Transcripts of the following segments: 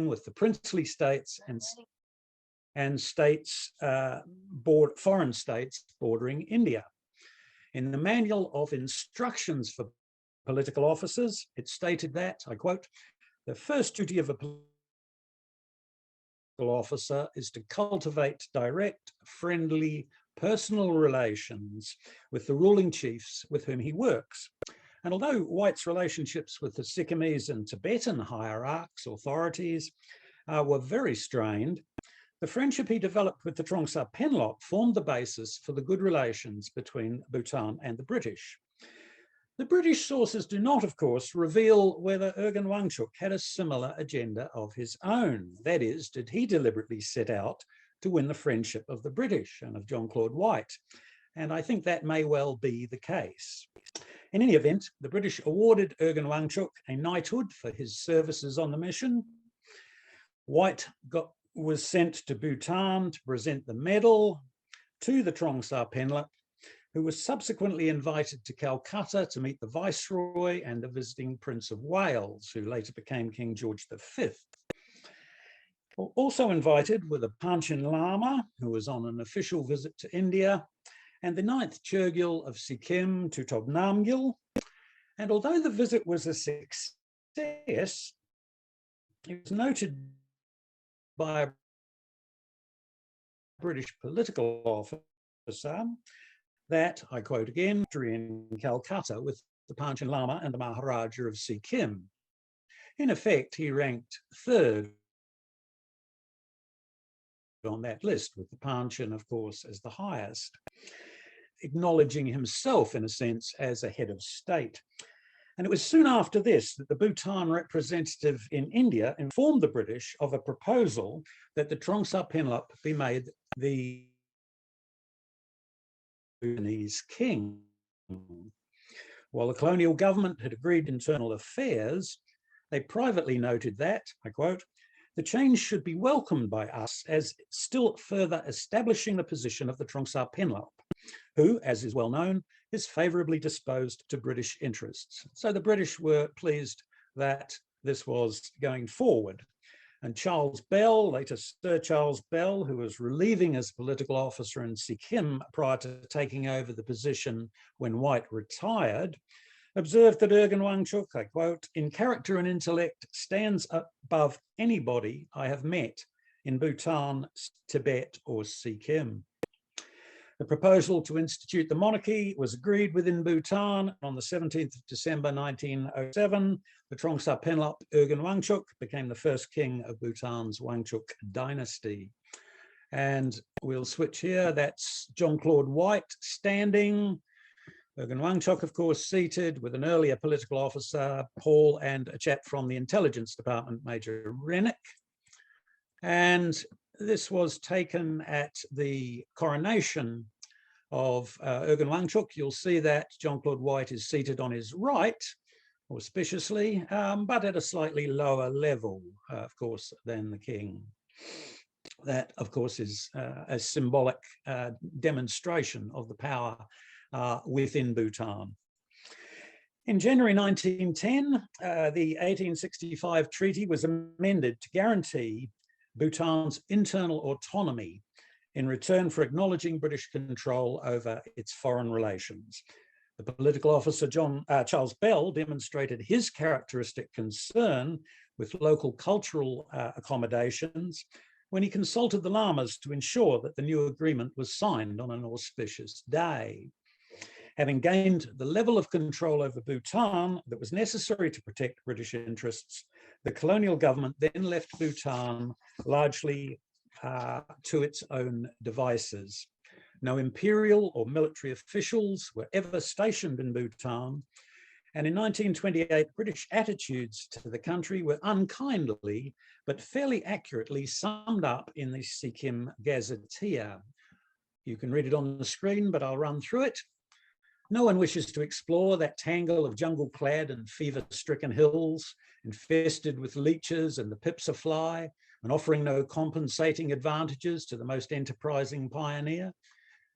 with the princely states and states, foreign states bordering India. In the Manual of Instructions for Political Officers, it stated that, I quote, "The first duty of a political officer is to cultivate direct, friendly, personal relations with the ruling chiefs with whom he works." And although White's relationships with the Sikkimese and Tibetan hierarchs, authorities, were very strained, the friendship he developed with the Trongsa Penlop formed the basis for the good relations between Bhutan and the British. The British sources do not, of course, reveal whether Ergen Wangchuk had a similar agenda of his own. That is, did he deliberately set out to win the friendship of the British and of John Claude White? And I think that may well be the case. In any event, the British awarded Ergen Wangchuk a knighthood for his services on the mission. White was sent to Bhutan to present the medal to the Trongsa Penlop, who was subsequently invited to Calcutta to meet the Viceroy and the visiting Prince of Wales, who later became King George V. Also invited were the Panchen Lama, who was on an official visit to India, and the 9th Churgyal of Sikkim, Tutob Namgyal. And although the visit was a success, it was noted by a British political officer that, I quote again, in Calcutta with the Panchen Lama and the Maharaja of Sikkim. In effect, he ranked 3rd on that list, with the Panchen, of course, as the highest, acknowledging himself, in a sense, as a head of state. And it was soon after this that the Bhutan representative in India informed the British of a proposal that the Trongsa Penlop be made the Bhutanese king. While the colonial government had agreed internal affairs, they privately noted that, I quote, "The change should be welcomed by us as still further establishing the position of the Trongsa Penlop, who, as is well known, is favourably disposed to British interests." So the British were pleased that this was going forward. And Charles Bell, later Sir Charles Bell, who was relieving as political officer in Sikkim prior to taking over the position when White retired, observed that Ergen Wangchuk, I quote, "in character and intellect stands above anybody I have met in Bhutan, Tibet or Sikkim." The proposal to institute the monarchy was agreed within Bhutan. On the 17th of December 1907, the Trongsa Penlop Ergen Wangchuk became the first king of Bhutan's Wangchuk dynasty. And we'll switch here. That's John Claude White standing. Ergen Wangchuk, of course, seated with an earlier political officer, Paul, and a chap from the Intelligence Department, Major Rennick. And this was taken at the coronation of Ergen Wangchuk. You'll see that John Claude White is seated on his right, auspiciously, but at a slightly lower level, of course, than the king. That, of course, is a symbolic demonstration of the power within Bhutan. In January 1910, the 1865 treaty was amended to guarantee Bhutan's internal autonomy in return for acknowledging British control over its foreign relations. The political officer Charles Bell demonstrated his characteristic concern with local cultural accommodations when he consulted the lamas to ensure that the new agreement was signed on an auspicious day. Having gained the level of control over Bhutan that was necessary to protect British interests, the colonial government then left Bhutan largely to its own devices. No imperial or military officials were ever stationed in Bhutan, and in 1928, British attitudes to the country were unkindly but fairly accurately summed up in the Sikkim Gazetteer. You can read it on the screen, but I'll run through it. "No one wishes to explore that tangle of jungle-clad and fever-stricken hills, infested with leeches and the pipsa-fly, and offering no compensating advantages to the most enterprising pioneer.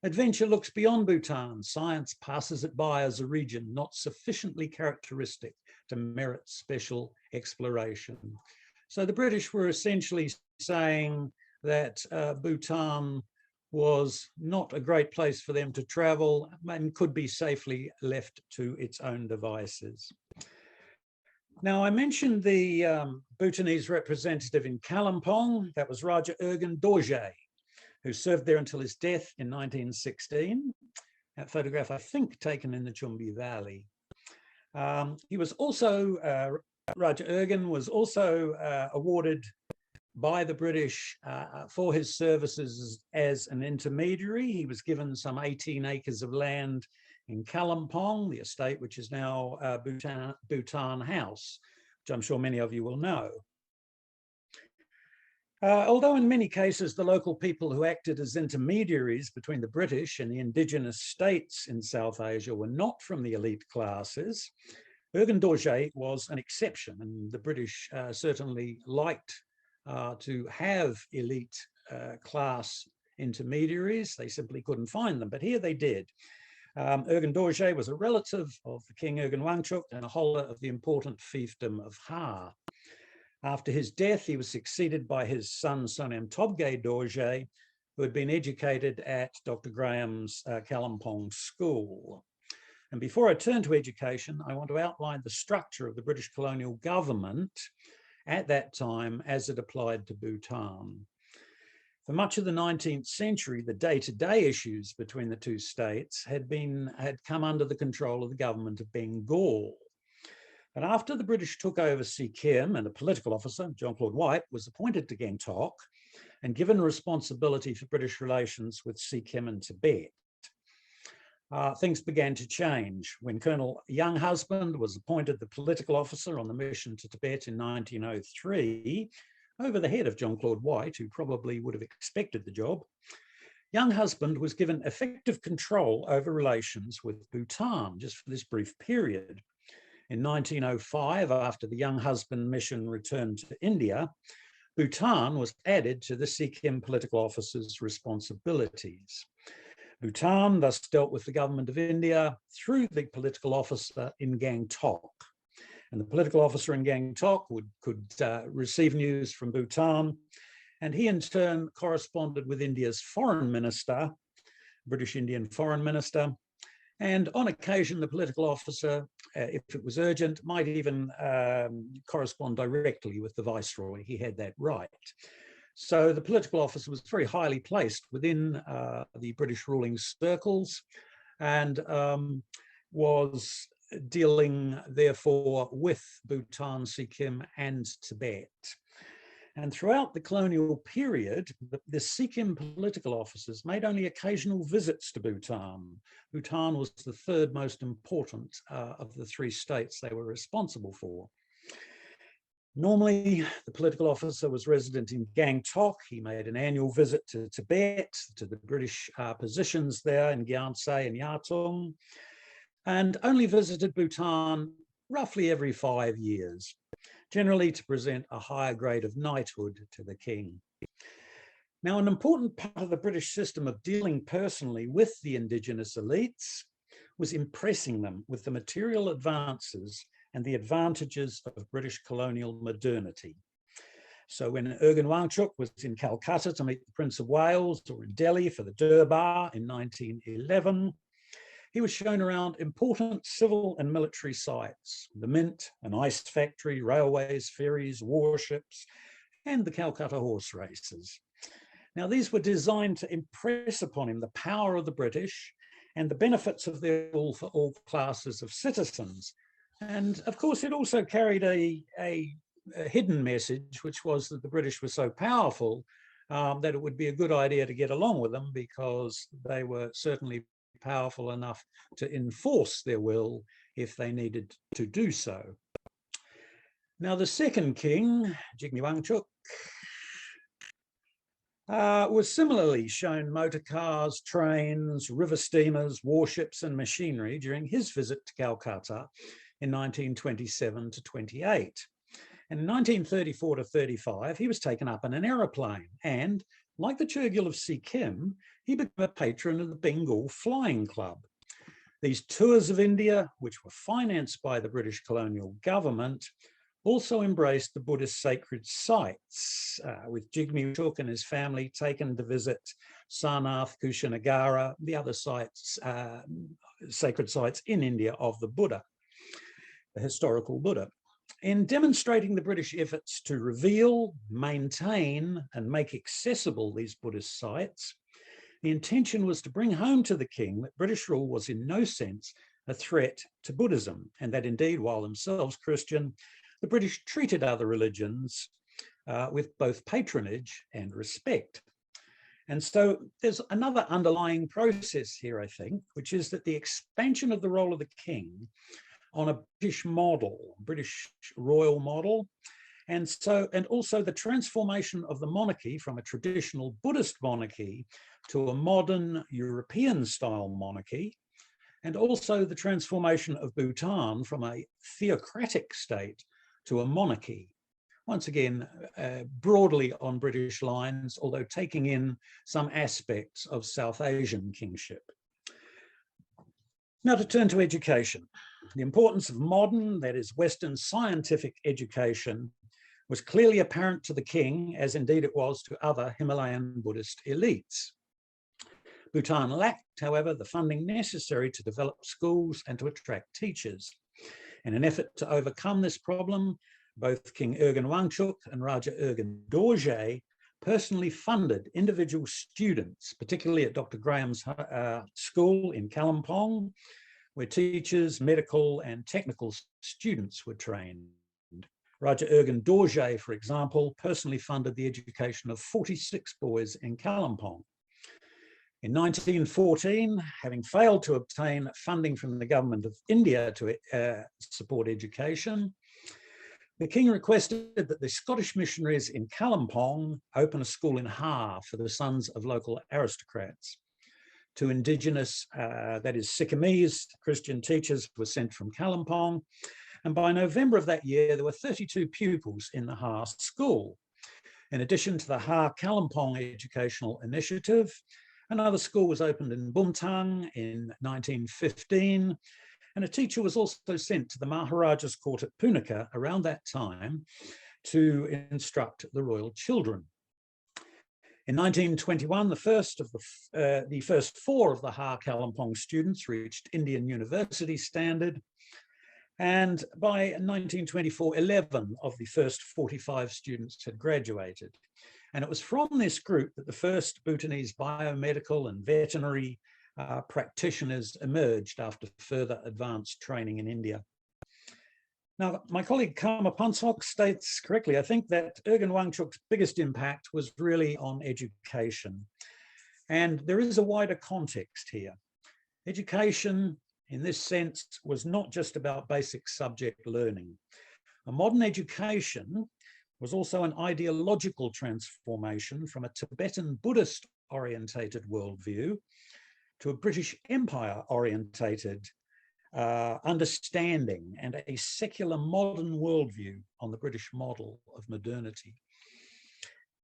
Adventure looks beyond Bhutan. Science passes it by as a region not sufficiently characteristic to merit special exploration." So the British were essentially saying that Bhutan was not a great place for them to travel and could be safely left to its own devices. Now, I mentioned the Bhutanese representative in Kalimpong, that was Raja Ergin Dorje, who served there until his death in 1916. That photograph, I think, taken in the Chumbi Valley. He was also, Raja Ergin was also awarded by the British for his services as an intermediary. He was given some 18 acres of land in Kalimpong, the estate which is now Bhutan House, which I'm sure many of you will know. Although in many cases the local people who acted as intermediaries between the British and the indigenous states in South Asia were not from the elite classes, Ergin Dorje was an exception, and the British certainly liked to have elite class intermediaries. They simply couldn't find them, but here they did. Ergin Dorje was a relative of the King Ergin Wangchuck and a holder of the important fiefdom of Ha. After his death, he was succeeded by his son, Sonam Tobgay Dorje, who had been educated at Dr. Graham's Kalimpong School. And before I turn to education, I want to outline the structure of the British colonial government at that time as it applied to Bhutan. For much of the 19th century, the day-to-day issues between the two states had come under the control of the government of Bengal. But after the British took over Sikkim, and a political officer, John Claude White, was appointed to Gangtok and given responsibility for British relations with Sikkim and Tibet, things began to change. When Colonel Younghusband was appointed the political officer on the mission to Tibet in 1903, over the head of John Claude White, who probably would have expected the job, Younghusband was given effective control over relations with Bhutan just for this brief period. In 1905, after the Younghusband mission returned to India, Bhutan was added to the Sikkim political officer's responsibilities. Bhutan thus dealt with the government of India through the political officer in Gangtok. And the political officer in Gangtok could receive news from Bhutan, and he in turn corresponded with India's foreign minister, British Indian foreign minister, and on occasion the political officer, if it was urgent, might even correspond directly with the viceroy. He had that right. So the political officer was very highly placed within the British ruling circles and was dealing, therefore, with Bhutan, Sikkim, and Tibet. And throughout the colonial period, the Sikkim political officers made only occasional visits to Bhutan. Bhutan was the third most important of the three states they were responsible for. Normally, the political officer was resident in Gangtok. He made an annual visit to Tibet, to the British positions there in Gyeongsay and Yatung, and only visited Bhutan roughly every 5 years, generally to present a higher grade of knighthood to the king. Now, an important part of the British system of dealing personally with the indigenous elites was impressing them with the material advances and the advantages of British colonial modernity. So when Ergin Wangchuck was in Calcutta to meet the Prince of Wales, or in Delhi for the Durbar in 1911, he was shown around important civil and military sites, the Mint, an ice factory, railways, ferries, warships, and the Calcutta horse races. Now, these were designed to impress upon him the power of the British and the benefits of their rule for all classes of citizens. And of course, it also carried a hidden message, which was that the British were so powerful that it would be a good idea to get along with them, because they were certainly powerful enough to enforce their will if they needed to do so. Now, the second king, Jigme Wangchuck, was similarly shown motor cars, trains, river steamers, warships, and machinery during his visit to Calcutta in 1927 to 28. And in 1934 to 35, he was taken up in an aeroplane, and like the Churgyal of Sikkim, he became a patron of the Bengal Flying Club. These tours of India, which were financed by the British colonial government, also embraced the Buddhist sacred sites, with Jigme Chuk and his family taken to visit Sarnath, Kushanagara, the other sites, sacred sites in India of the Buddha, the historical Buddha. In demonstrating the British efforts to reveal, maintain, and make accessible these Buddhist sites, the intention was to bring home to the king that British rule was in no sense a threat to Buddhism, and that indeed, while themselves Christian, the British treated other religions with both patronage and respect. And so there's another underlying process here, I think, which is that the expansion of the role of the king on a British model, British royal model, and also the transformation of the monarchy from a traditional Buddhist monarchy to a modern European-style monarchy, and also the transformation of Bhutan from a theocratic state to a monarchy. Once again, broadly on British lines, although taking in some aspects of South Asian kingship. Now to turn to education. The importance of modern, that is Western scientific education was clearly apparent to the king, as indeed it was to other Himalayan Buddhist elites. Bhutan lacked, however, the funding necessary to develop schools and to attract teachers. In an effort to overcome this problem, both King Urgen Wangchuk and Raja Urgen Dorje personally funded individual students, particularly at Dr. Graham's school in Kalimpong, where teachers, medical and technical students were trained. Raja Urgen Dorje, for example, personally funded the education of 46 boys in Kalimpong. In 1914, having failed to obtain funding from the government of India to support education, the king requested that the Scottish missionaries in Kalimpong open a school in Ha for the sons of local aristocrats. Two indigenous, that is Sikkimese Christian teachers were sent from Kalimpong, and by November of that year, there were 32 pupils in the Ha school. In addition to the Ha Kalimpong Educational Initiative, another school was opened in Bumtang in 1915, and a teacher was also sent to the Maharaja's court at Punika around that time to instruct the royal children. In 1921, the first four of the Ha Kalimpong students reached Indian university standard, and by 1924, 11 of the first 45 students had graduated. And it was from this group that the first Bhutanese biomedical and veterinary practitioners emerged after further advanced training in India. Now, my colleague Karma Pansok states correctly, I think, that Urgen Wangchuk's biggest impact was really on education. And there is a wider context here. Education, in this sense, was not just about basic subject learning. A modern education was also an ideological transformation from a Tibetan Buddhist orientated worldview to a British Empire orientated understanding and a secular modern worldview on the British model of modernity.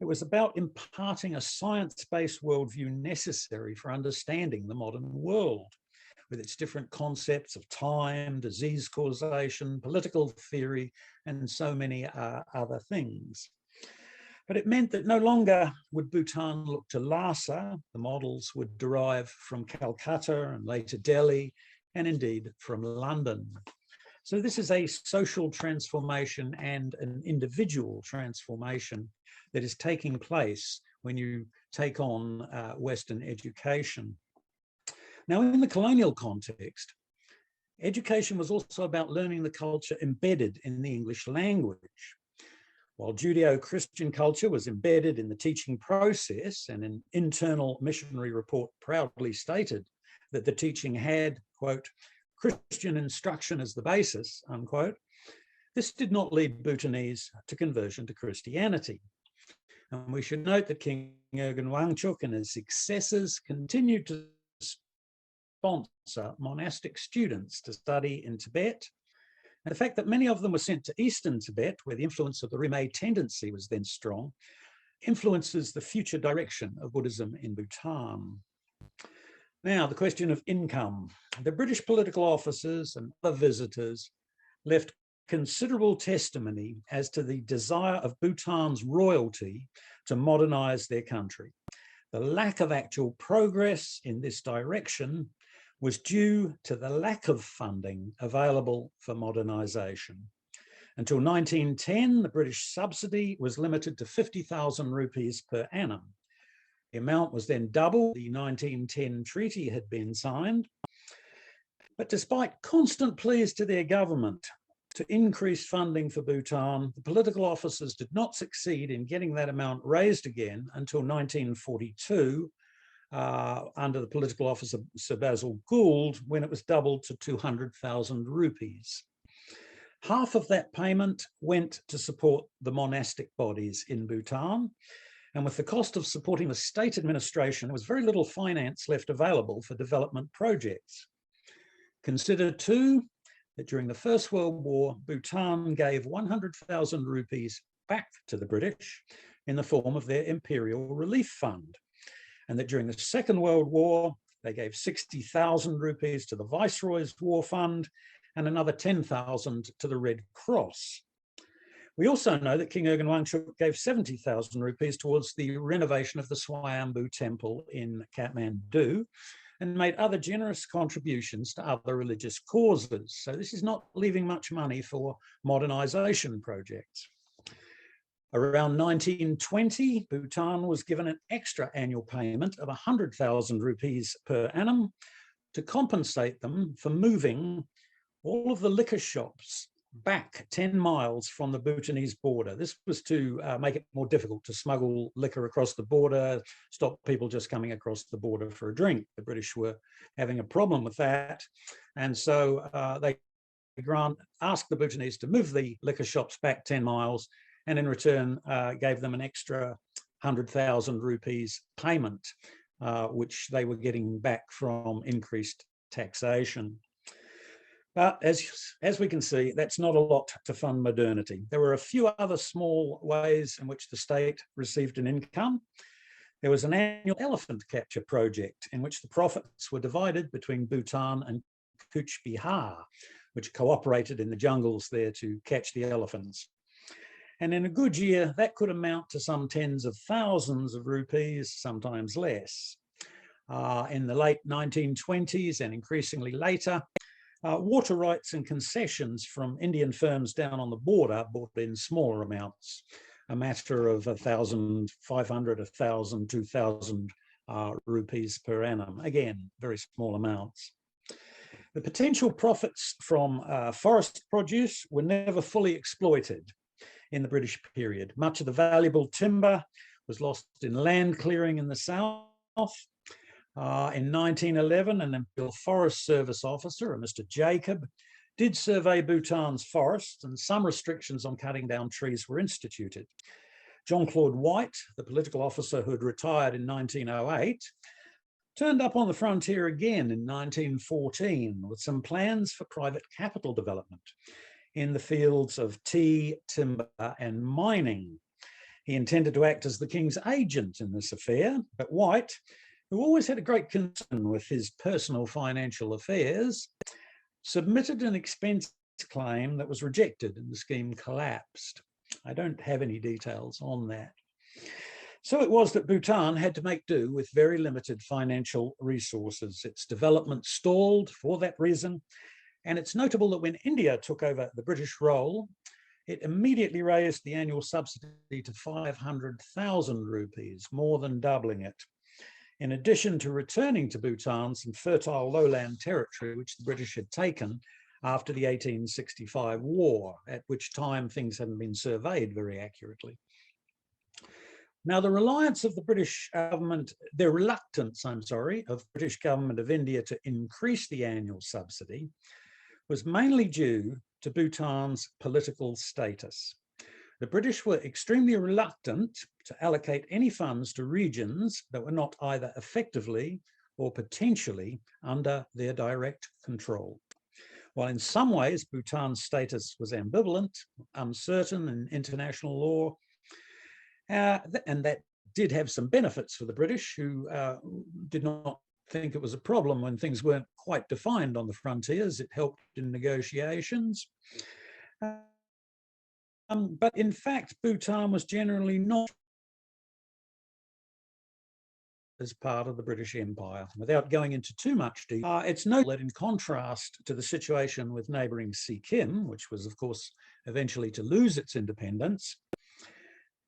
It was about imparting a science-based worldview necessary for understanding the modern world, with its different concepts of time, disease causation, political theory, and so many other things. But it meant that no longer would Bhutan look to Lhasa. The models would derive from Calcutta and later Delhi, and indeed from London. So this is a social transformation and an individual transformation that is taking place when you take on Western education. Now, in the colonial context, education was also about learning the culture embedded in the English language. While Judeo-Christian culture was embedded in the teaching process, and an internal missionary report proudly stated that the teaching had, quote, Christian instruction as the basis, unquote, this did not lead Bhutanese to conversion to Christianity. And we should note that King Urgen Wangchuk and his successors continued to sponsor monastic students to study in Tibet. And the fact that many of them were sent to Eastern Tibet, where the influence of the Rimé tendency was then strong, influences the future direction of Buddhism in Bhutan. Now, the question of income. The British political officers and other visitors left considerable testimony as to the desire of Bhutan's royalty to modernize their country. The lack of actual progress in this direction was due to the lack of funding available for modernization. Until 1910, the British subsidy was limited to 50,000 rupees per annum. The amount was then doubled. The 1910 treaty had been signed. But despite constant pleas to their government to increase funding for Bhutan, the political officers did not succeed in getting that amount raised again until 1942, under the political officer Sir Basil Gould, when it was doubled to 200,000 rupees. Half of that payment went to support the monastic bodies in Bhutan, and with the cost of supporting the state administration, there was very little finance left available for development projects. Consider too that during the First World War, Bhutan gave 100,000 rupees back to the British in the form of their Imperial Relief Fund, and that during the Second World War, they gave 60,000 rupees to the Viceroy's War Fund and another 10,000 to the Red Cross. We also know that King Urgen Wangchuck gave 70,000 rupees towards the renovation of the Swayambhu Temple in Kathmandu and made other generous contributions to other religious causes. So this is not leaving much money for modernization projects. Around 1920, Bhutan was given an extra annual payment of 100,000 rupees per annum to compensate them for moving all of the liquor shops back 10 miles from the Bhutanese border. This was to make it more difficult to smuggle liquor across the border, stop people just coming across the border for a drink. The British were having a problem with that. And so they asked the Bhutanese to move the liquor shops back 10 miles and in return gave them an extra 100,000 rupees payment, which they were getting back from increased taxation. But as we can see, that's not a lot to fund modernity. There were a few other small ways in which the state received an income. There was an annual elephant capture project in which the profits were divided between Bhutan and Cooch Behar, which cooperated in the jungles there to catch the elephants. And in a good year, that could amount to some tens of thousands of rupees, sometimes less. In the late 1920s and increasingly later, water rights and concessions from Indian firms down on the border brought in smaller amounts, a matter of 1,500, 1,000, 2,000 rupees per annum. Again, very small amounts. The potential profits from forest produce were never fully exploited in the British period. Much of the valuable timber was lost in land clearing in the south. In 1911, an Imperial Forest Service officer, a Mr Jacob, did survey Bhutan's forests, and some restrictions on cutting down trees were instituted. John Claude White, the political officer who had retired in 1908, turned up on the frontier again in 1914 with some plans for private capital development in the fields of tea, timber, and mining. He intended to act as the king's agent in this affair, but White, who always had a great concern with his personal financial affairs, submitted an expense claim that was rejected and the scheme collapsed. I don't have any details on that. So it was that Bhutan had to make do with very limited financial resources. Its development stalled for that reason, and it's notable that when India took over the British role, it immediately raised the annual subsidy to 500,000 rupees, more than doubling it, in addition to returning to Bhutan some fertile lowland territory which the British had taken after the 1865 war, at which time things hadn't been surveyed very accurately. Now, the reliance of the British government, the reluctance, of the British government of India to increase the annual subsidy was mainly due to Bhutan's political status. The British were extremely reluctant to allocate any funds to regions that were not either effectively or potentially under their direct control. While in some ways Bhutan's status was ambivalent, uncertain in international law, and that did have some benefits for the British, who did not think it was a problem when things weren't quite defined on the frontiers. It helped in negotiations. But in fact, Bhutan was generally not as part of the British Empire. Without going into too much detail, it's notable that in contrast to the situation with neighbouring Sikkim, which was, of course, eventually to lose its independence,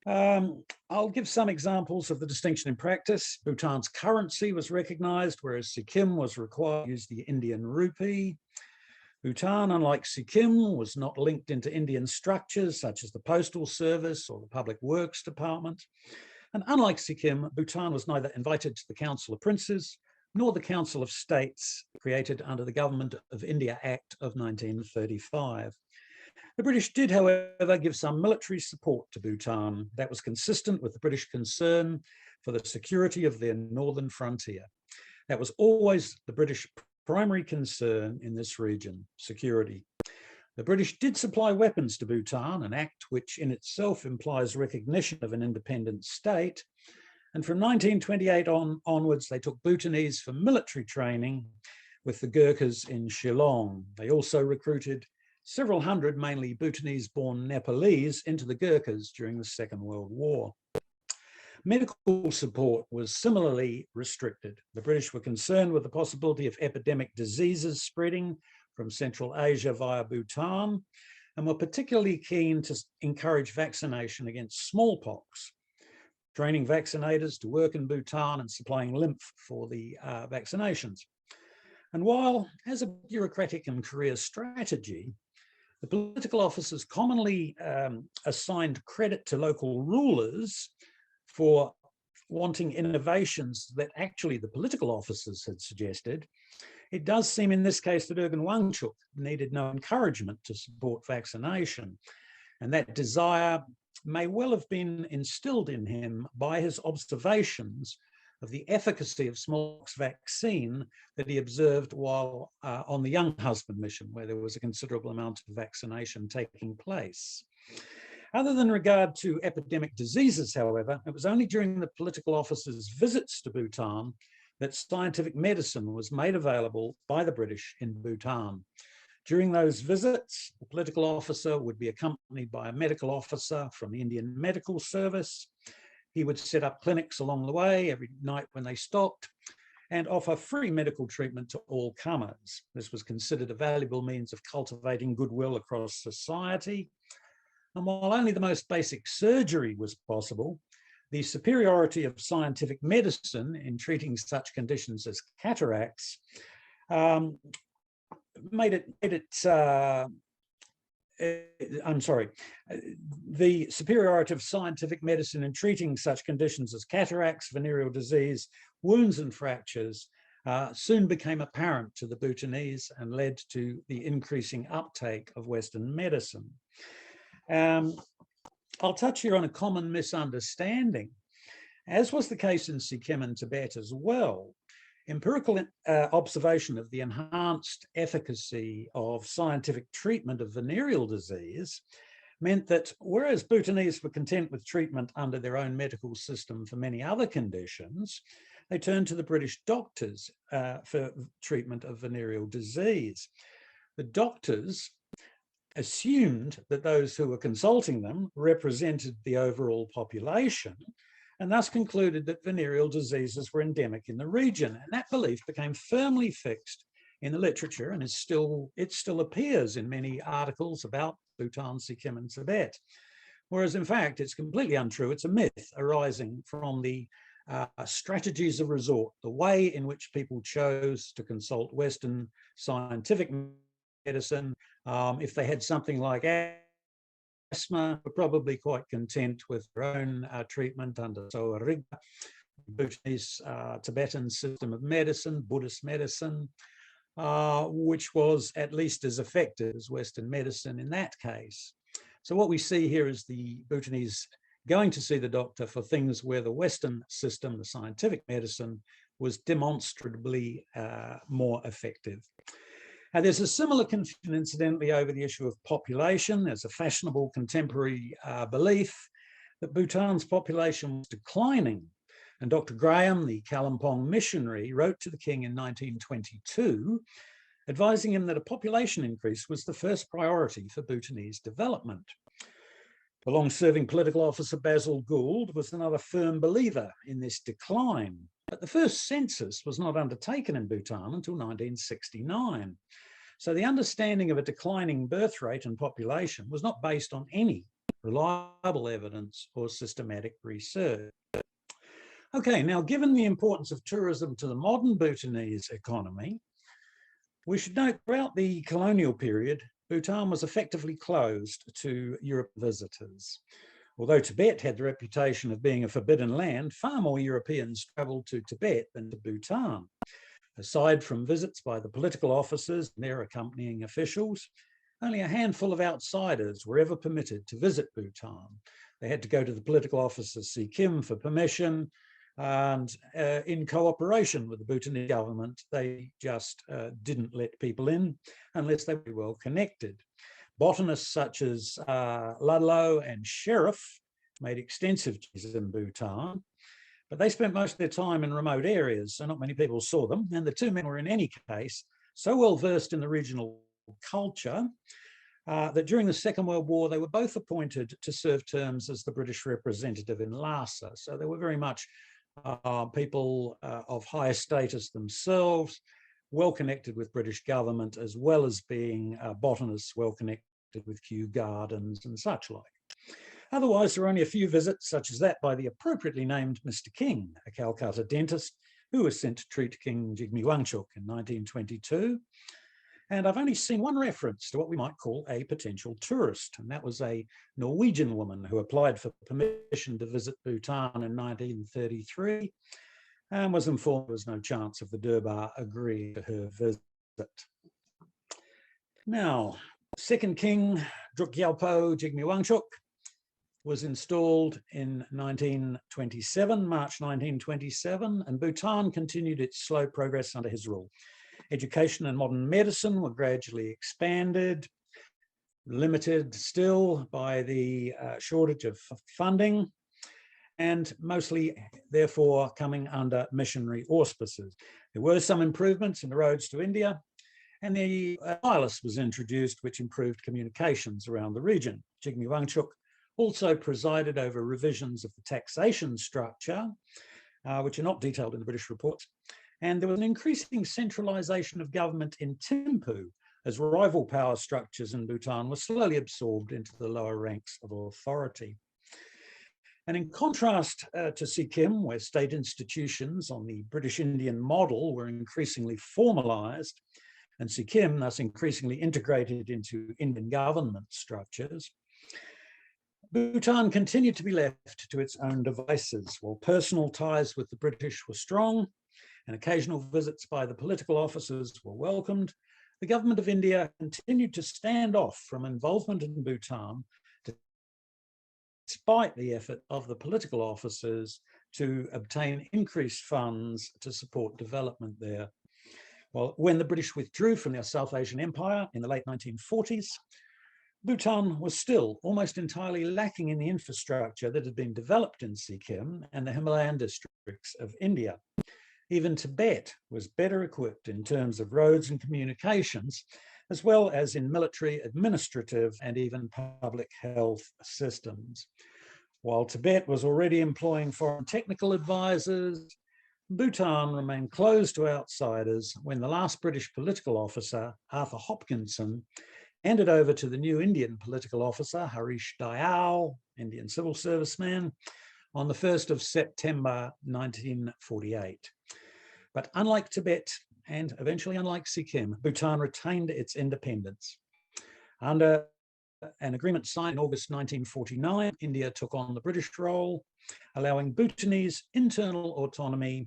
I'll give some examples of the distinction in practice. Bhutan's currency was recognised, whereas Sikkim was required to use the Indian rupee. Bhutan, unlike Sikkim, was not linked into Indian structures such as the Postal Service or the Public Works Department. And unlike Sikkim, Bhutan was neither invited to the Council of Princes nor the Council of States created under the Government of India Act of 1935. The British did, however, give some military support to Bhutan that was consistent with the British concern for the security of their northern frontier. That was always the British primary concern in this region, security. The British did supply weapons to Bhutan, an act which in itself implies recognition of an independent state. And from 1928 onwards, they took Bhutanese for military training with the Gurkhas in Shillong. They also recruited several hundred, mainly Bhutanese-born Nepalese, into the Gurkhas during the Second World War. Medical support was similarly restricted. The British were concerned with the possibility of epidemic diseases spreading from Central Asia via Bhutan, and were particularly keen to encourage vaccination against smallpox, training vaccinators to work in Bhutan and supplying lymph for the vaccinations. And while, as a bureaucratic and career strategy, the political officers commonly assigned credit to local rulers for wanting innovations that actually the political officers had suggested, it does seem in this case that Urgen Wangchuk needed no encouragement to support vaccination. And that desire may well have been instilled in him by his observations of the efficacy of smallpox vaccine that he observed while on the Young Husband mission, where there was a considerable amount of vaccination taking place. Other than regard to epidemic diseases, however, it was only during the political officers' visits to Bhutan that scientific medicine was made available by the British in Bhutan. During those visits, the political officer would be accompanied by a medical officer from the Indian Medical Service. He would set up clinics along the way every night when they stopped and offer free medical treatment to all comers. This was considered a valuable means of cultivating goodwill across society. And while only the most basic surgery was possible, the superiority of scientific medicine in treating such conditions as cataracts the superiority of scientific medicine in treating such conditions as cataracts, venereal disease, wounds and fractures soon became apparent to the Bhutanese and led to the increasing uptake of Western medicine. I'll touch here on a common misunderstanding. As was the case in Sikkim and Tibet as well, empirical observation of the enhanced efficacy of scientific treatment of venereal disease meant that whereas Bhutanese were content with treatment under their own medical system for many other conditions, they turned to the British doctors for treatment of venereal disease. The doctors assumed that those who were consulting them represented the overall population and thus concluded that venereal diseases were endemic in the region. And that belief became firmly fixed in the literature and it still appears in many articles about Bhutan, Sikkim and Tibet. Whereas in fact, it's completely untrue. It's a myth arising from the strategies of resort, the way in which people chose to consult Western scientific medicine. If they had something like asthma, were probably quite content with their own treatment under Soariga, Bhutanese Tibetan system of medicine, Buddhist medicine, which was at least as effective as Western medicine in that case. So what we see here is the Bhutanese going to see the doctor for things where the Western system, the scientific medicine, was demonstrably more effective. There's a similar confusion, incidentally, over the issue of population. There's a fashionable contemporary belief that Bhutan's population was declining. And Dr. Graham, the Kalimpong missionary, wrote to the king in 1922, advising him that a population increase was the first priority for Bhutanese development. The long-serving political officer Basil Gould was another firm believer in this decline, but the first census was not undertaken in Bhutan until 1969. So the understanding of a declining birth rate and population was not based on any reliable evidence or systematic research. Okay, now given the importance of tourism to the modern Bhutanese economy, we should note throughout the colonial period, Bhutan was effectively closed to European visitors. Although Tibet had the reputation of being a forbidden land, far more Europeans travelled to Tibet than to Bhutan. Aside from visits by the political officers and their accompanying officials, only a handful of outsiders were ever permitted to visit Bhutan. They had to go to the political officer Sikkim for permission, and in cooperation with the Bhutanese government, they just didn't let people in unless they were well connected. Botanists such as Ludlow and Sherub made extensive journeys in Bhutan, but they spent most of their time in remote areas, so not many people saw them. And the two men were in any case so well versed in the regional culture that during the Second World War, they were both appointed to serve terms as the British representative in Lhasa. So they were very much people of higher status themselves, well connected with British government, as well as being botanists well connected with Kew Gardens and such like. Otherwise, there were only a few visits, such as that by the appropriately named Mr King, a Calcutta dentist who was sent to treat King Jigme Wangchuck in 1922. And I've only seen one reference to what we might call a potential tourist, and that was a Norwegian woman who applied for permission to visit Bhutan in 1933 and was informed there was no chance of the Durbar agreeing to her visit. Now, second king, Druk Gyalpo Jigme Wangchuck, was installed in 1927, March 1927, and Bhutan continued its slow progress under his rule. Education and modern medicine were gradually expanded, limited still by the shortage of funding, and mostly, therefore, coming under missionary auspices. There were some improvements in the roads to India, and the wireless was introduced, which improved communications around the region. Jigme Wangchuck also presided over revisions of the taxation structure, which are not detailed in the British reports. And there was an increasing centralization of government in Thimphu as rival power structures in Bhutan were slowly absorbed into the lower ranks of authority. And in contrast to Sikkim, where state institutions on the British Indian model were increasingly formalized, and Sikkim thus increasingly integrated into Indian government structures, Bhutan continued to be left to its own devices. While personal ties with the British were strong and occasional visits by the political officers were welcomed, the government of India continued to stand off from involvement in Bhutan despite the effort of the political officers to obtain increased funds to support development there. Well, when the British withdrew from their South Asian empire in the late 1940s, Bhutan was still almost entirely lacking in the infrastructure that had been developed in Sikkim and the Himalayan districts of India. Even Tibet was better equipped in terms of roads and communications, as well as in military, administrative, and even public health systems. While Tibet was already employing foreign technical advisors, Bhutan remained closed to outsiders when the last British political officer, Arthur Hopkinson, handed over to the new Indian political officer, Harish Dayal, Indian civil serviceman, on the 1st of September 1948. But unlike Tibet, and eventually unlike Sikkim, Bhutan retained its independence. Under an agreement signed in August 1949, India took on the British role, allowing Bhutanese internal autonomy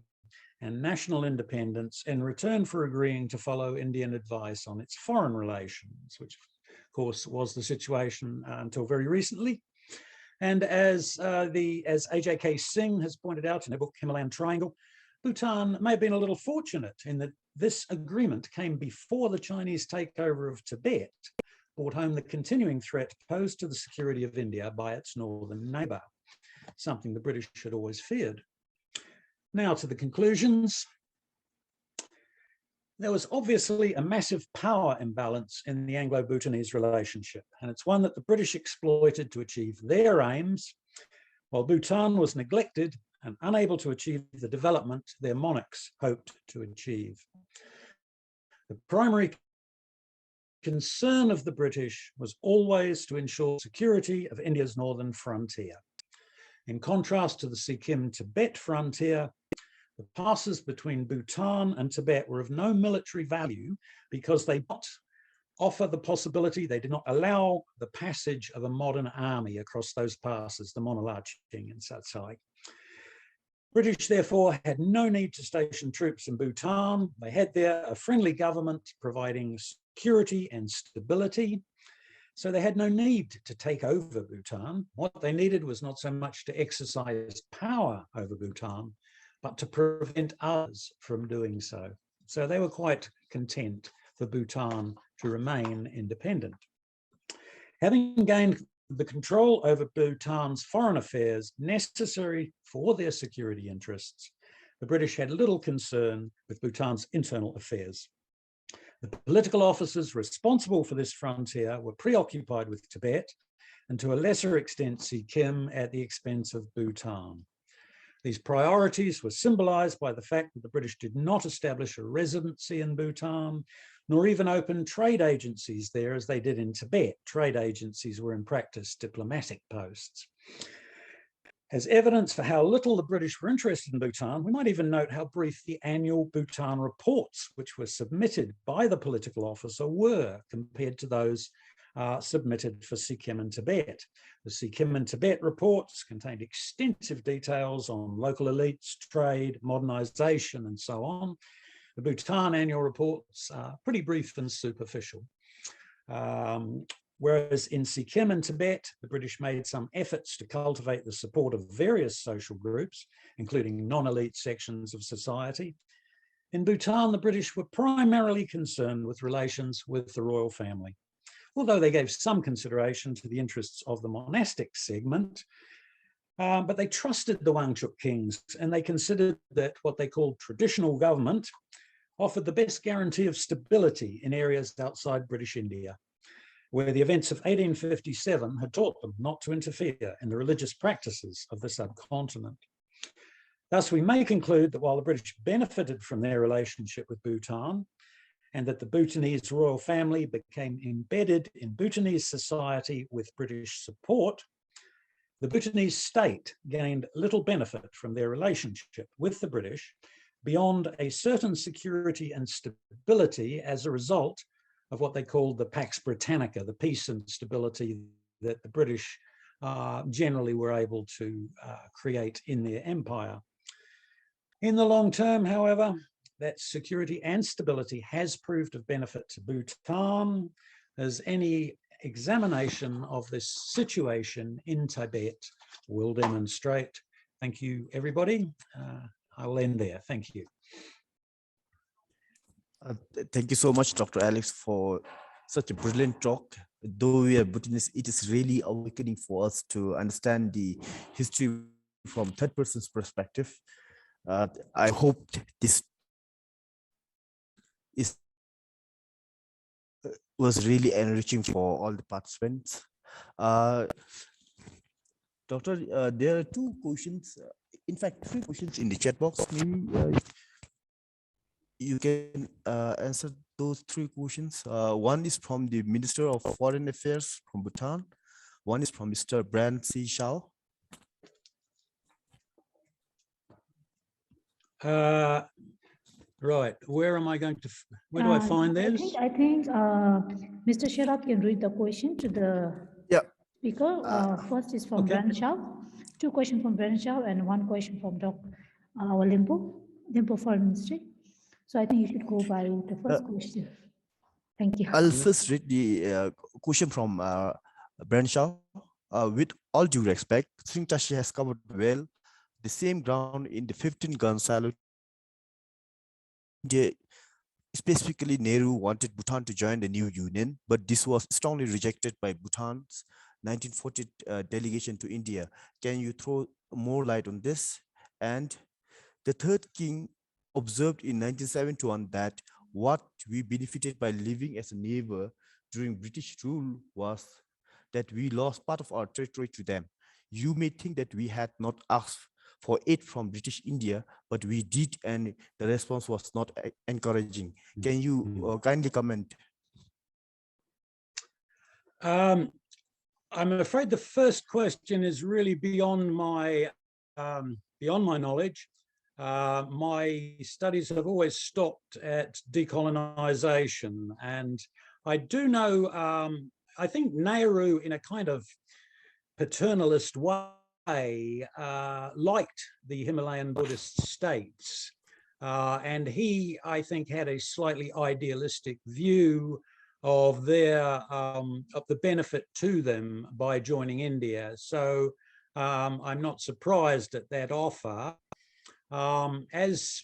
and national independence in return for agreeing to follow Indian advice on its foreign relations, which of course was the situation until very recently. And as AJK Singh has pointed out in her book Himalayan Triangle, Bhutan may have been a little fortunate in that this agreement came before the Chinese takeover of Tibet brought home the continuing threat posed to the security of India by its northern neighbour, something the British had always feared. Now to the conclusions. there was obviously a massive power imbalance in the Anglo-Bhutanese relationship, and it's one that the British exploited to achieve their aims, while Bhutan was neglected and unable to achieve the development their monarchs hoped to achieve. The primary concern of the British was always to ensure security of India's northern frontier. In contrast to the Sikkim-Tibet frontier, the passes between Bhutan and Tibet were of no military value because they did not offer the possibility, they did not allow the passage of a modern army across those passes, the Monolaching and Satsai. British, therefore, had no need to station troops in Bhutan. They had there a friendly government providing security and stability. So they had no need to take over Bhutan. What they needed was not so much to exercise power over Bhutan, but to prevent others from doing so. So they were quite content for Bhutan to remain independent. Having gained the control over Bhutan's foreign affairs necessary for their security interests, the British had little concern with Bhutan's internal affairs. The political officers responsible for this frontier were preoccupied with Tibet and to a lesser extent Sikkim at the expense of Bhutan. These priorities were symbolized by the fact that the British did not establish a residency in Bhutan, nor even open trade agencies there as they did in Tibet. Trade agencies were in practice diplomatic posts. As evidence for how little the British were interested in Bhutan, we might even note how brief the annual Bhutan reports, which were submitted by the political officer, were compared to those submitted for Sikkim and Tibet. The Sikkim and Tibet reports contained extensive details on local elites, trade, modernization, and so on. The Bhutan annual reports are pretty brief and superficial. Whereas in Sikkim and Tibet, the British made some efforts to cultivate the support of various social groups, including non-elite sections of society. In Bhutan, the British were primarily concerned with relations with the royal family, although they gave some consideration to the interests of the monastic segment. But they trusted the Wangchuk kings, and they considered that what they called traditional government offered the best guarantee of stability in areas outside British India, where the events of 1857 had taught them not to interfere in the religious practices of the subcontinent. Thus, we may conclude that while the British benefited from their relationship with Bhutan, and that the Bhutanese royal family became embedded in Bhutanese society with British support, the Bhutanese state gained little benefit from their relationship with the British beyond a certain security and stability as a result of what they called the Pax Britannica, the peace and stability that the British generally were able to create in their empire. In the long term, however, that security and stability has proved of benefit to Bhutan, as any examination of this situation in Tibet will demonstrate. Thank you, everybody. I will end there. Thank you. Thank you so much, Dr. Alex, for such a brilliant talk. Though we are Bhutanese, it is really awakening for us to understand the history from third person's perspective. I hope this was really enriching for all the participants. Doctor, there are two questions, in fact, three questions in the chat box. Maybe you can answer those three questions. One is from the Minister of Foreign Affairs from Bhutan. One is from Mr. Brand C. Shao. Right, where am I going to, where do I find this? I think Mr. Sherub can read the question to the speaker. First is from Brand Shao. Two questions from Brand Shao and one question from Dr. Limpo Foreign Ministry. So I think you should go by the first question. Thank you. I'll first read the question from Brand Shao. With all due respect, Singh Tashi has covered well the same ground in the 15-gun salute. Specifically, Nehru wanted Bhutan to join the new union, but this was strongly rejected by Bhutan's 1940 delegation to India. Can you throw more light on this? And the third king observed in 1971 that what we benefited by living as a neighbor during British rule was that we lost part of our territory to them. You may think that we had not asked for aid from British India, but we did, and the response was not encouraging. Can you kindly comment? I'm afraid the first question is really beyond my knowledge. My studies have always stopped at decolonization, and I do know, I think Nehru, in a kind of paternalist way, liked the Himalayan Buddhist states, and he, I think, had a slightly idealistic view of of the benefit to them by joining India. So I'm not surprised at that offer. As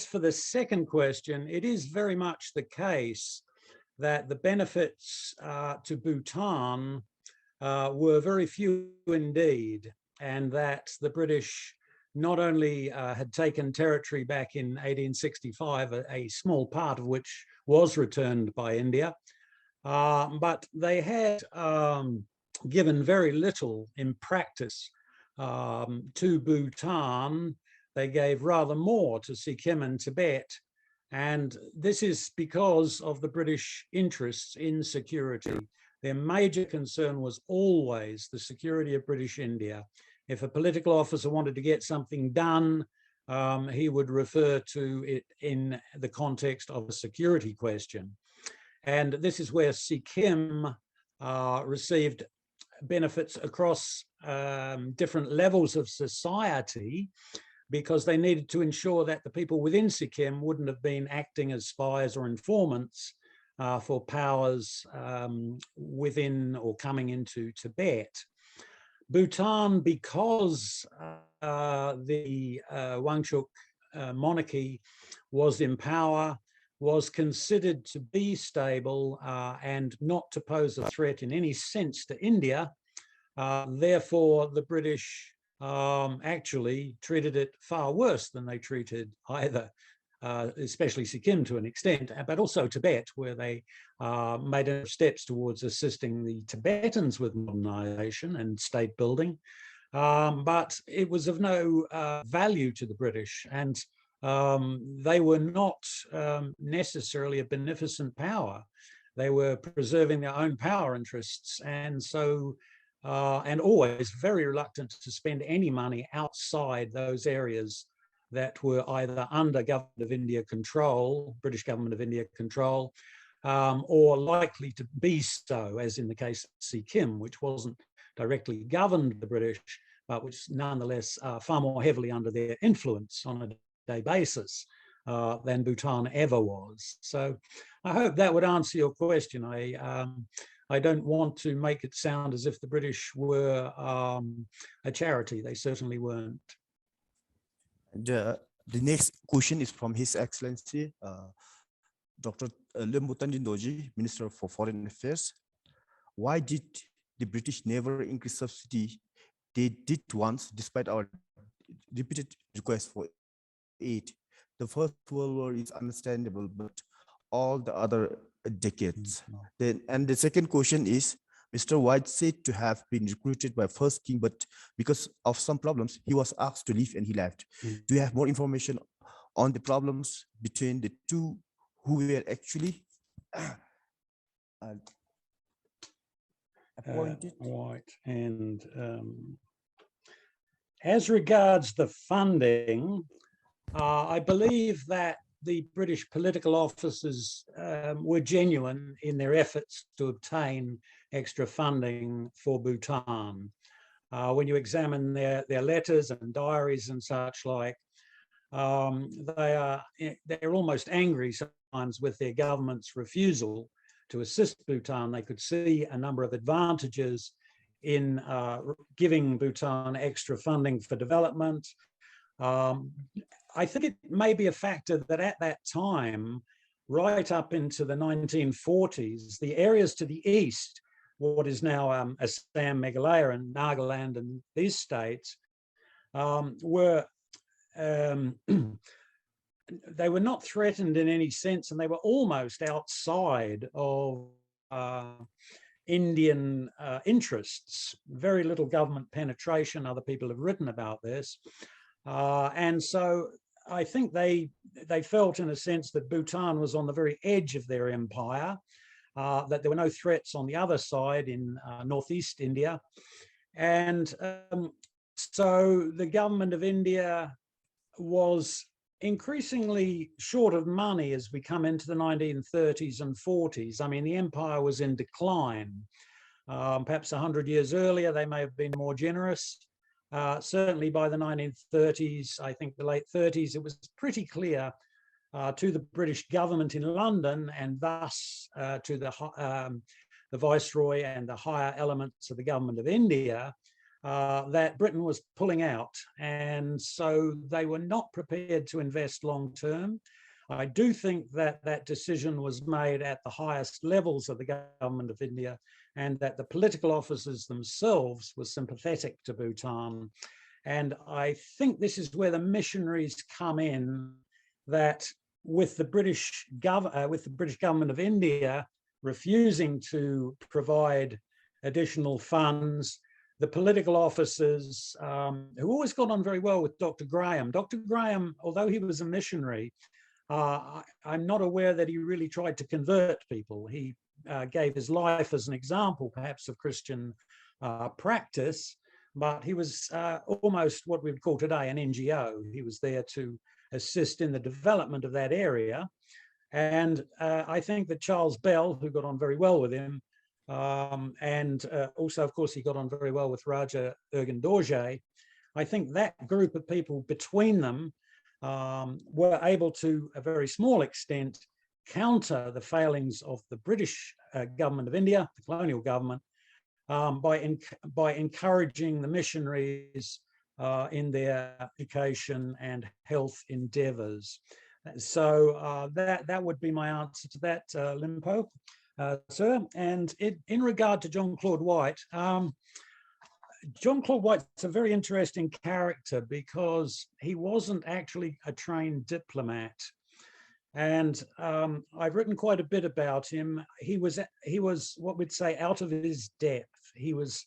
for the second question, it is very much the case that the benefits to Bhutan were very few indeed, and that the British not only had taken territory back in 1865, a small part of which was returned by India, but they had given very little in practice to Bhutan. They gave rather more to Sikkim and Tibet. And this is because of the British interests in security. Their major concern was always the security of British India. If a political officer wanted to get something done, he would refer to it in the context of a security question. And this is where Sikkim received benefits across different levels of society, because they needed to ensure that the people within Sikkim wouldn't have been acting as spies or informants for powers within or coming into Tibet. Bhutan, because the Wangchuk monarchy was in power, was considered to be stable and not to pose a threat in any sense to India. Therefore, the British actually treated it far worse than they treated either, especially Sikkim to an extent, but also Tibet, where they made steps towards assisting the Tibetans with modernization and state building. But it was of no value to the British, and they were not necessarily a beneficent power. They were preserving their own power interests, and so and always very reluctant to spend any money outside those areas that were either under Government of India control, British Government of India control, or likely to be so, as in the case of Sikkim, which wasn't directly governed by the British, but which nonetheless far more heavily under their influence on a day basis than Bhutan ever was. So I hope that would answer your question. I don't want to make it sound as if the British were a charity. They certainly weren't. The next question is from His Excellency, Dr. Limbu Tanjindoji, Minister for Foreign Affairs. Why did the British never increase subsidy? They did once, despite our repeated requests for aid. The First World War is understandable, but all the other decades. Then, and the second question is, Mr. White said to have been recruited by First King, but because of some problems, he was asked to leave and he left. Do you have more information on the problems between the two who were actually appointed? Right, and as regards the funding, I believe that the British political officers were genuine in their efforts to obtain extra funding for Bhutan. When you examine their letters and diaries and such like, they're almost angry sometimes with their government's refusal to assist Bhutan. They could see a number of advantages in giving Bhutan extra funding for development. I think it may be a factor that at that time, right up into the 1940s, the areas to the east, what is now Assam, Meghalaya, and Nagaland, and these states, were they were not threatened in any sense, and they were almost outside of Indian interests. Very little government penetration. Other people have written about this. And so I think they felt in a sense that Bhutan was on the very edge of their empire, that there were no threats on the other side in northeast India. And so the government of India was increasingly short of money as we come into the 1930s and 40s. I mean, the empire was in decline. Perhaps 100 years earlier, they may have been more generous. Certainly by the 1930s, I think the late 30s, it was pretty clear to the British government in London, and thus to the Viceroy and the higher elements of the government of India, that Britain was pulling out. And so they were not prepared to invest long term. I do think that that decision was made at the highest levels of the government of India, and that the political officers themselves were sympathetic to Bhutan. And I think this is where the missionaries come in, that with the British government of India refusing to provide additional funds, the political officers, who always got on very well with Dr. Graham. Dr. Graham, although he was a missionary, I'm not aware that he really tried to convert people. He gave his life as an example, perhaps, of Christian practice, but he was almost what we would call today an NGO. He was there to assist in the development of that area. And I think that Charles Bell, who got on very well with him, and also, of course, he got on very well with Raja Urgyen Dorje, I think that group of people between them were able to a very small extent counter the failings of the British government of India, the colonial government, by encouraging the missionaries in their education and health endeavours. So that would be my answer to that, Limpo, sir. And in regard to John Claude White, John Claude White's a very interesting character because he wasn't actually a trained diplomat. And I've written quite a bit about him. He was what we'd say out of his depth. He was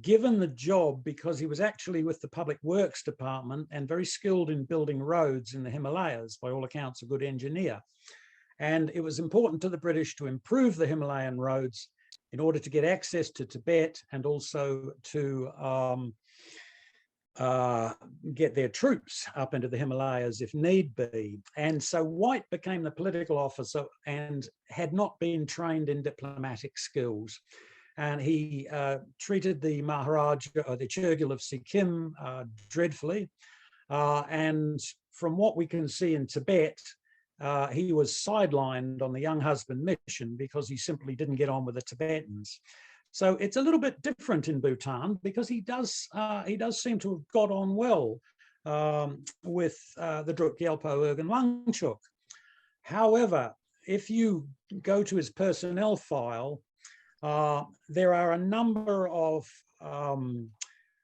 given the job because he was actually with the Public Works Department and very skilled in building roads in the Himalayas, by all accounts a good engineer. And it was important to the British to improve the Himalayan roads in order to get access to Tibet and also to get their troops up into the Himalayas if need be. And so White became the political officer and had not been trained in diplomatic skills. And he treated the Maharaja, or the Churgil of Sikkim, dreadfully. And from what we can see in Tibet, he was sidelined on the young husband mission because he simply didn't get on with the Tibetans. So it's a little bit different in Bhutan because he does seem to have got on well with the Druk Gyalpo Urgyen Wangchuk. However, if you go to his personnel file, there are a number of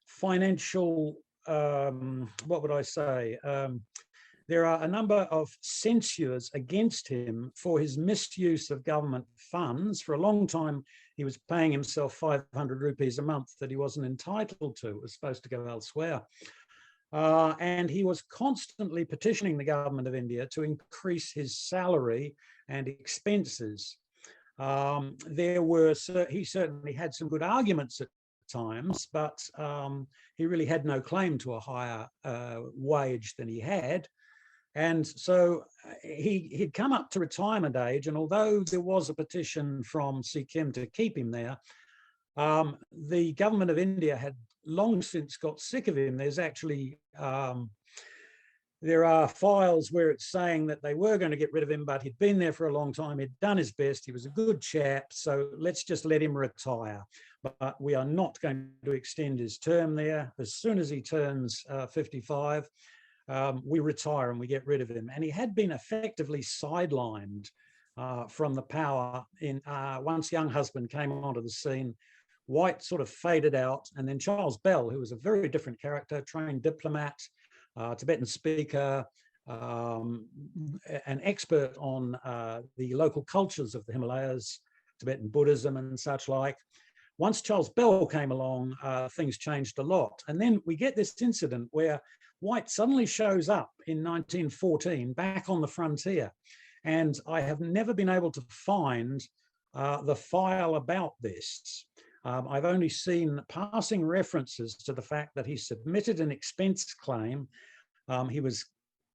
financial, what would I say? There are a number of censures against him for his misuse of government funds. For a long time, he was paying himself 500 rupees a month that he wasn't entitled to. It was supposed to go elsewhere. And he was constantly petitioning the government of India to increase his salary and expenses. He certainly had some good arguments at times, but he really had no claim to a higher wage than he had. And so he'd come up to retirement age, and although there was a petition from Sikkim to keep him there, the government of India had long since got sick of him. There's actually, there are files where it's saying that they were going to get rid of him, but he'd been there for a long time, he'd done his best, he was a good chap, so let's just let him retire. But we are not going to extend his term there. As soon as he turns 55, we retire and we get rid of him. And he had been effectively sidelined from the power once young husband came onto the scene. White sort of faded out, and then Charles Bell, who was a very different character, trained diplomat, Tibetan speaker, an expert on the local cultures of the Himalayas, Tibetan Buddhism and such like. Once Charles Bell came along, things changed a lot. And then we get this incident where White suddenly shows up in 1914 back on the frontier. And I have never been able to find the file about this. I've only seen passing references to the fact that he submitted an expense claim. He was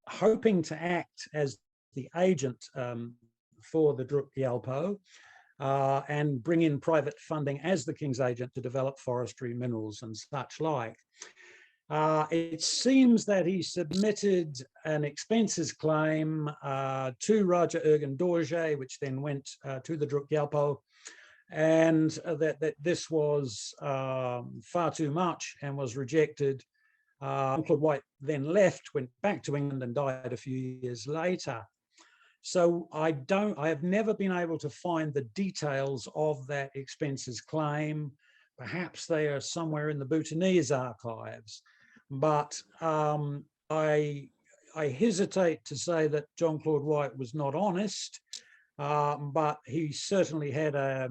hoping to act as the agent for the Druk Gyalpo and bring in private funding as the King's agent to develop forestry, minerals and such like. It seems that he submitted an expenses claim to Raja Ergen Dorje, which then went to the Druk Gyalpo, and that this was far too much and was rejected. Claude White then left, went back to England and died a few years later. So I have never been able to find the details of that expenses claim. Perhaps they are somewhere in the Bhutanese archives, but I hesitate to say that John Claude White was not honest, but he certainly had a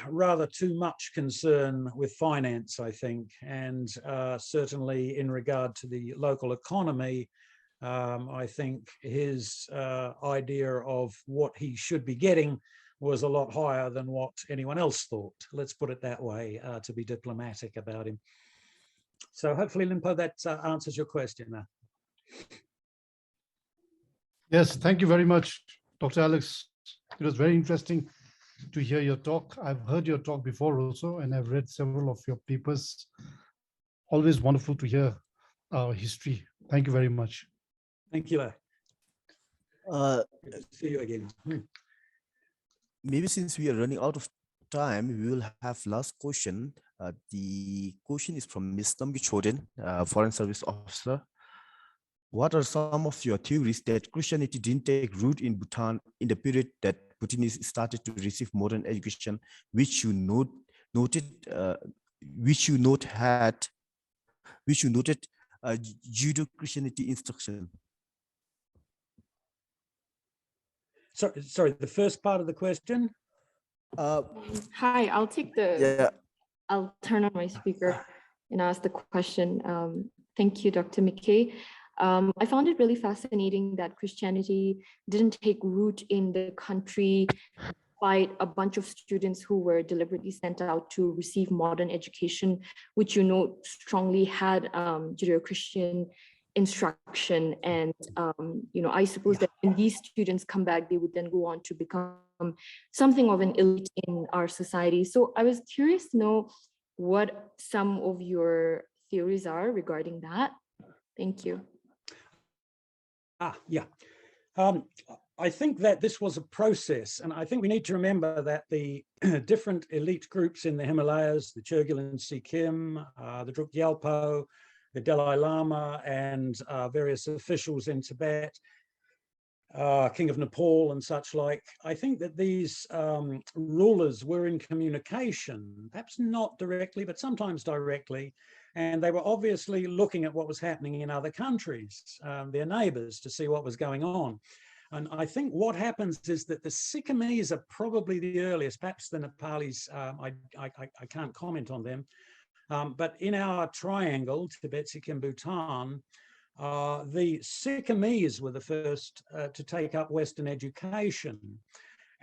rather too much concern with finance, I think, and certainly in regard to the local economy. I think his idea of what he should be getting was a lot higher than what anyone else thought. Let's put it that way, to be diplomatic about him. So hopefully, Limpo, that answers your question there. Yes, thank you very much, Dr. Alex. It was very interesting to hear your talk. I've heard your talk before also, and I've read several of your papers. Always wonderful to hear our history. Thank you very much. Thank you. See you again. Maybe since we are running out of time, we will have last question. The question is from Ms. Namgi Choden, Foreign Service Officer. What are some of your theories that Christianity didn't take root in Bhutan in the period that Bhutanese started to receive modern education, which you noted Judeo-Christianity instruction? Sorry, the first part of the question? Hi, I'll take I'll turn on my speaker and ask the question. Thank you, Dr. McKAY. I found it really fascinating that Christianity didn't take root in the country despite a bunch of students who were deliberately sent out to receive modern education, which you know strongly had Judeo-Christian instruction. And you know, I suppose that when these students come back, they would then go on to become something of an elite in our society. So I was curious to know what some of your theories are regarding that. Thank you. Yeah. I think that this was a process, and I think we need to remember that the different elite groups in the Himalayas, the Churgil and Sikkim, the Druk Gyalpo, the Dalai Lama, and various officials in Tibet, King of Nepal and such like, I think that these rulers were in communication, perhaps not directly, but sometimes directly, and they were obviously looking at what was happening in other countries, their neighbors, to see what was going on. And I think what happens is that the Sikkimese are probably the earliest, perhaps the Nepalis, I can't comment on them, but in our triangle, Tibet, Sikkim, Bhutan, the Sikkimese were the first to take up Western education.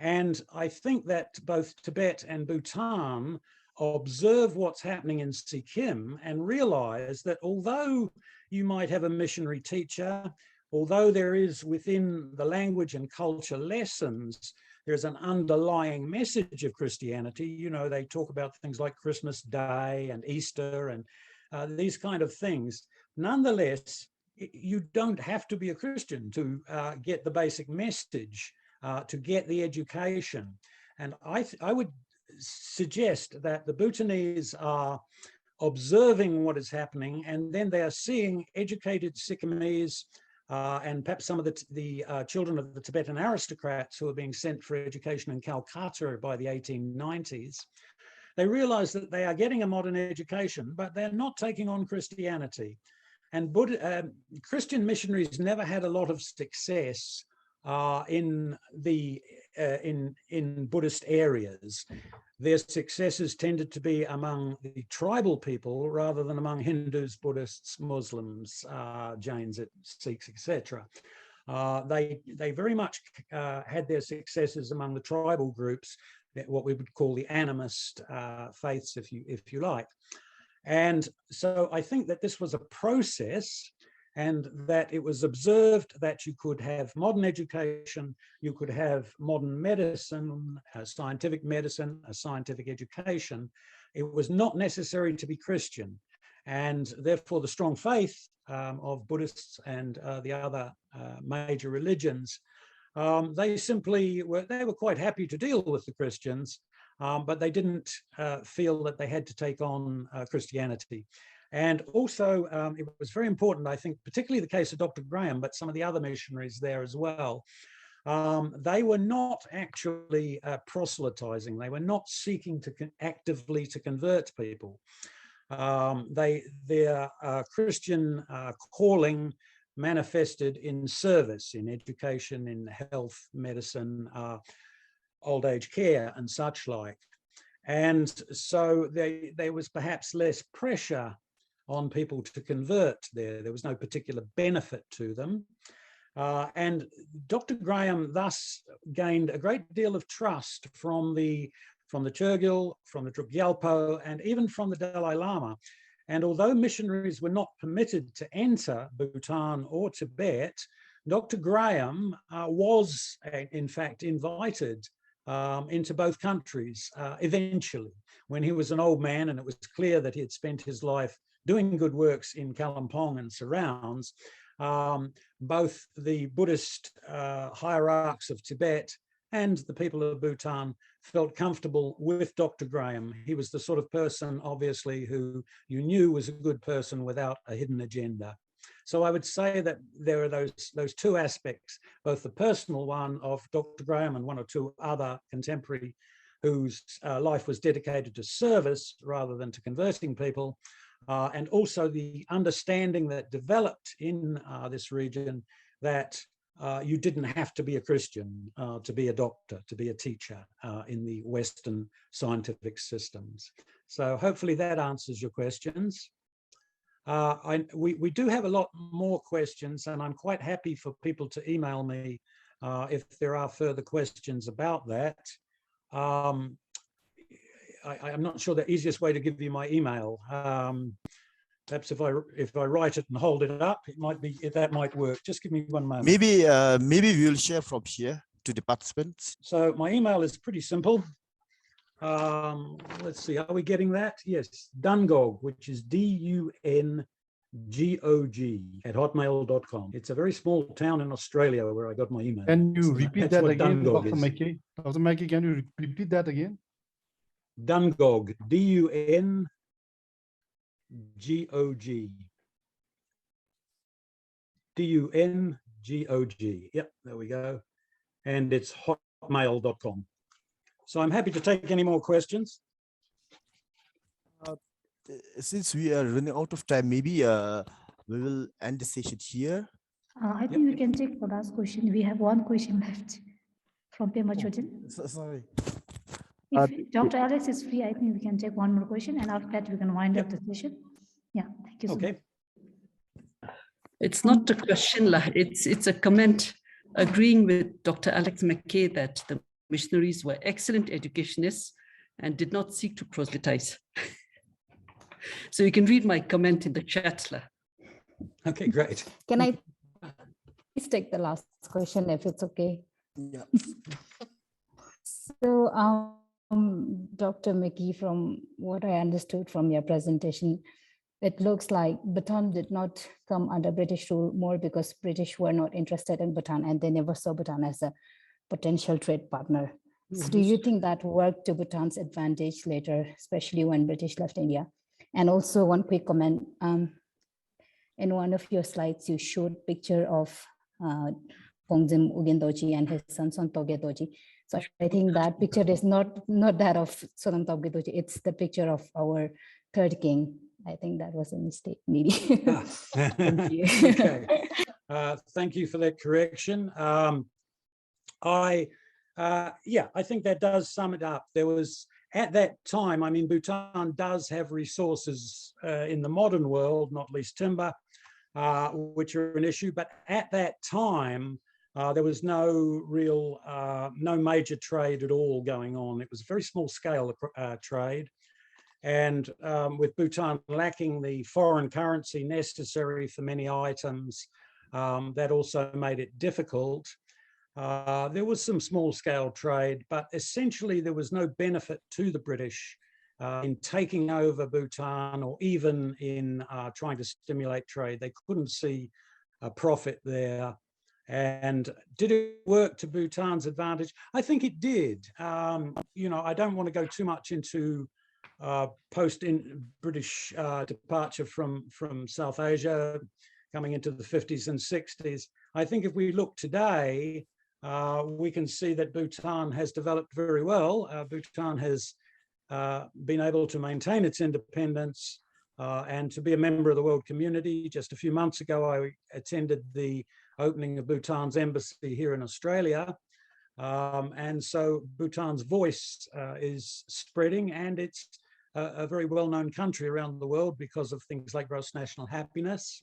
And I think that both Tibet and Bhutan observe what's happening in Sikkim and realize that although you might have a missionary teacher, although there is within the language and culture lessons, there's an underlying message of Christianity. You know, they talk about things like Christmas Day and Easter and these kind of things. Nonetheless, you don't have to be a Christian to get the basic message, to get the education. And I would suggest that the Bhutanese are observing what is happening, and then they are seeing educated Sikkimese and perhaps some of the children of the Tibetan aristocrats who are being sent for education in Calcutta by the 1890s. They realize that they are getting a modern education, but they're not taking on Christianity. Christian missionaries never had a lot of success in Buddhist areas. Their successes tended to be among the tribal people rather than among Hindus, Buddhists, Muslims, Jains, Sikhs, etc. They very much had their successes among the tribal groups, what we would call the animist faiths, if you like. And so I think that this was a process, and that it was observed that you could have modern education, you could have modern medicine, a scientific education. It was not necessary to be Christian. And therefore the strong faith of Buddhists and the other major religions, they were quite happy to deal with the Christians, but they didn't feel that they had to take on Christianity. And also, it was very important, I think, particularly the case of Dr. Graham, but some of the other missionaries there as well. They were not actually proselytizing. They were not seeking to actively to convert people. Their Christian calling manifested in service, in education, in health, medicine, old age care, and such like. And so there was perhaps less pressure on people to convert there. There was no particular benefit to them. And Dr. Graham thus gained a great deal of trust from the Churgil, from the Druk Gyalpo, and even from the Dalai Lama. And although missionaries were not permitted to enter Bhutan or Tibet, Dr. Graham was in fact invited into both countries eventually, when he was an old man and it was clear that he had spent his life doing good works in Kalimpong and surrounds. Both the Buddhist hierarchs of Tibet and the people of Bhutan felt comfortable with Dr. Graham. He was the sort of person, obviously, who you knew was a good person without a hidden agenda. So I would say that there are those two aspects, both the personal one of Dr. Graham and one or two other contemporary whose life was dedicated to service rather than to converting people, and also the understanding that developed in this region that you didn't have to be a Christian to be a doctor, to be a teacher in the Western scientific systems. So hopefully that answers your questions. We do have a lot more questions, and I'm quite happy for people to email me if there are further questions about that. I'm not sure the easiest way to give you my email. Perhaps if I write it and hold it up, that might work. Just give me one moment. Maybe we will share from here to the participants. So my email is pretty simple. Let's see, are we getting that? Yes, Dungog, which is DUNGOG @hotmail.com. It's a very small town in Australia where I got my email. Can you repeat that again, Dr. McKAy? Dr. McKAy, can you repeat that again? Dungog, DUNGOG. DUNGOG. Yep, there we go. And it's hotmail.com. So I'm happy to take any more questions. Since we are running out of time, maybe we will end the session here. I think we can take the last question. We have one question left from Pema Chodin. Sorry. If Dr. Alex is free, I think we can take one more question, and after that we can wind up the session. Yeah, thank you so much. It's not a question, it's a comment agreeing with Dr. Alex McKAy that the missionaries were excellent educationists and did not seek to proselytize. So you can read my comment in the chat. Okay, great. Can I please take the last question if it's okay? Yeah. So, Dr. McKAy, from what I understood from your presentation, it looks like Bhutan did not come under British rule more because British were not interested in Bhutan and they never saw Bhutan as a potential trade partner. So do you think that worked to Bhutan's advantage later, especially when British left India? And also one quick comment, in one of your slides, you showed picture of Pongzim Ugendoji and his son Sontogedoji. So I think that picture is not that of Sonam Toggedoji, it's the picture of our third king, I think that was a mistake, maybe. Thank you. Okay. Thank you for that correction. I think that does sum it up. There was, at that time, I mean, Bhutan does have resources in the modern world, not least timber, which are an issue, but at that time, there was no real, no major trade at all going on. It was a very small scale trade. And with Bhutan lacking the foreign currency necessary for many items, that also made it difficult. There was some small scale trade, but essentially there was no benefit to the British in taking over Bhutan or even in trying to stimulate trade. They couldn't see a profit there. And did it work to Bhutan's advantage? I think it did. You know, I don't want to go too much into post-British departure from South Asia, coming into the 50s and 60s. I think if we look today, we can see that Bhutan has developed very well. Bhutan has been able to maintain its independence and to be a member of the world community. Just a few months ago, I attended the opening of Bhutan's embassy here in Australia. And so Bhutan's voice is spreading, and it's a very well-known country around the world because of things like gross national happiness.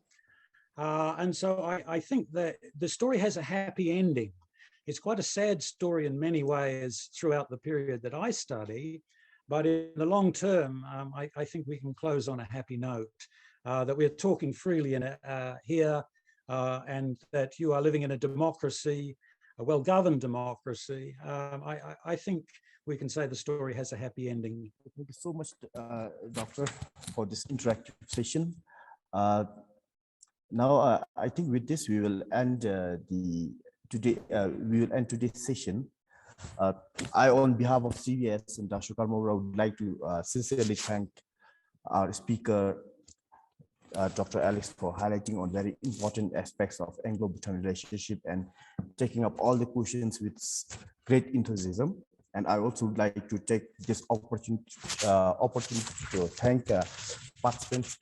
And so I think that the story has a happy ending. It's quite a sad story in many ways throughout the period that I study, but in the long term, I think we can close on a happy note, that we're talking freely in here, and that you are living in a democracy, a well-governed democracy. I think we can say the story has a happy ending. Thank you so much, Doctor, for this interactive session. Now, I think with this, we will end today's session. I, on behalf of CBS and Dr. Karmora, would like to sincerely thank our speaker, Dr. Alex, for highlighting on very important aspects of Anglo-Bhutan relationship and taking up all the questions with great enthusiasm. And I also would like to take this opportunity to thank participants,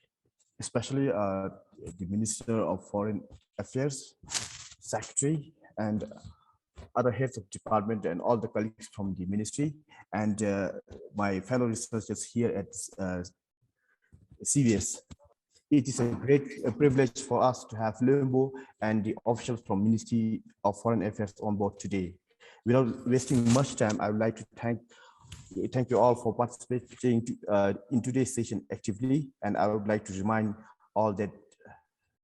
especially the Minister of Foreign Affairs, Secretary, and other heads of department, and all the colleagues from the ministry, and my fellow researchers here at CBS. It is a great privilege for us to have Lembo and the officials from Ministry of Foreign Affairs on board today. Without wasting much time, I would like to thank you all for participating in today's session actively. And I would like to remind all that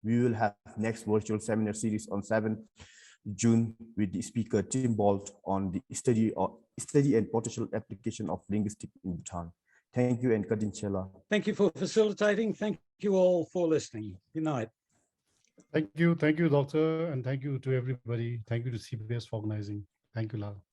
we will have next virtual seminar series on 7th June with the speaker Tim Bolt on the study and potential application of linguistics in Bhutan. Thank you, and Kadin Chela. Thank you for facilitating. Thank you all for listening. Good night. Thank you, Doctor, and thank you to everybody. Thank you to CBS for organizing. Thank you, Lal.